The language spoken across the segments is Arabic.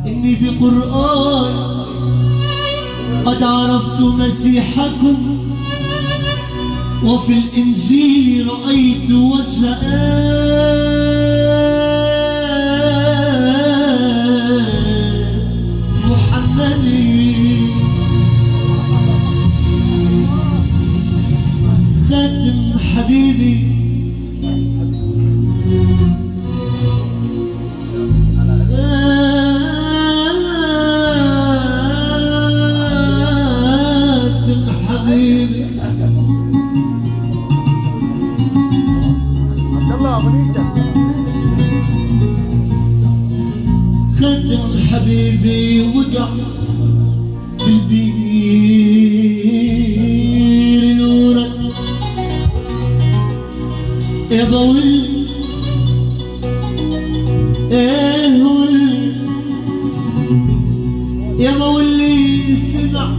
إني بقرآن قد عرفت مسيحكم، وفي الإنجيل رأيت وجه محمد. خاتم حبيبي خاتم حبيبي خاتم حبيبي وقع بالبير نورك يا بولي ايه ولي يا بولي سمع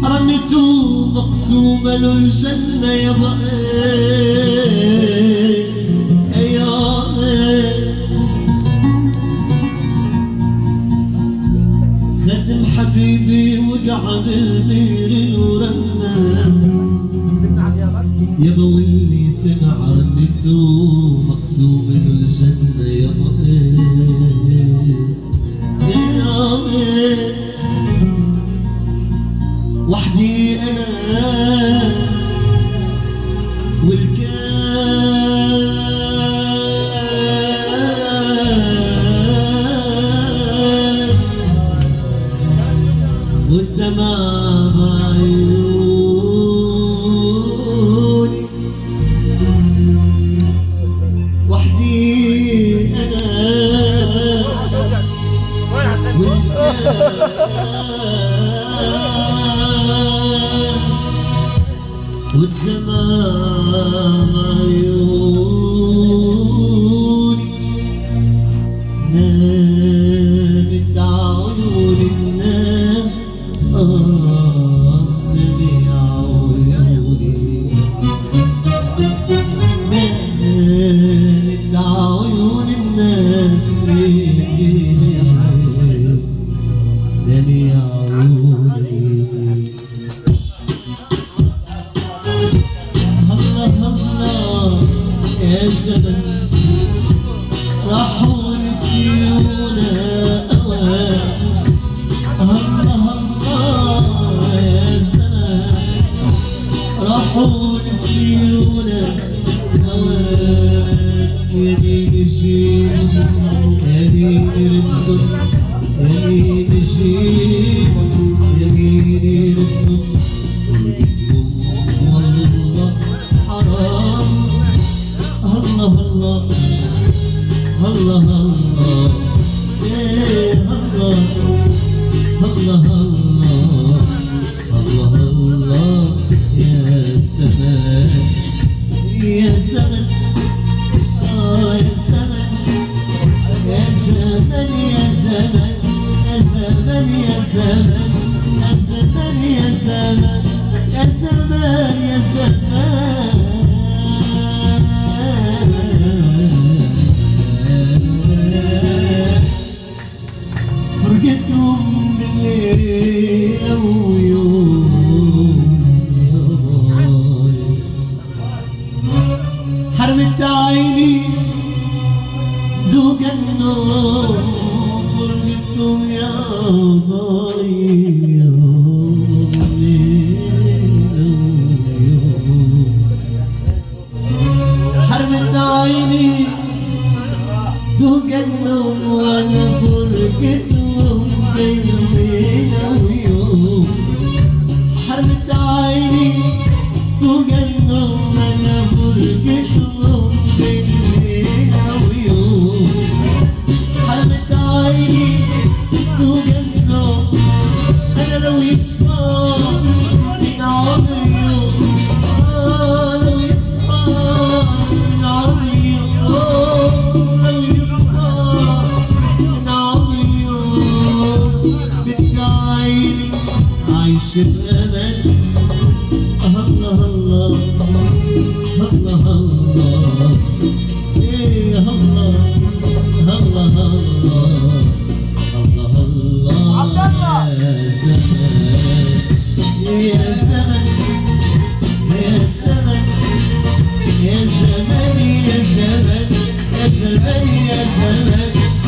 رنته مقسومة له الجنة يا بقى خاتم حبيبي وقع بالبير ورنا يا بولي سمع رنته مقسوم له الجنة يا وحدي أنا والكاس والدمع بعيوني وحدي أنا والدمع عيوني نامت عيون الناس نامت عيوني نامت عيون الناس نامت عيوني يا زمن راحوا نسيونا أوان الله الله يا زمن راحوا نسيونا أوان يا مين يجيبهم يا مين يردهم يا مين يجيبهم يا مين يردهم والله حرام الله الله الله الله الله الله الله الله يا زمان يا زمن يا زمن يا زمن يا زمن يا زمن يا زمن يا زمن يا زمن يا زمن فرقتهم بالليل ويوم حرمت عيني دوق النور فرقتهم يا باي حرمت عيني دوق النور وانا فرقتهم بين ليلة ويوم حرمت عيني فوق النوم أنا فرقتهم بين ليلة ويوم حرمت عيني فوق النوم أنا لو يصفى من عمري يوم لو يصفى من عمري يوم لو يصفى من عمري يوم يا زمن يا زمن يا زمن يا زمن يا زمن يا زمن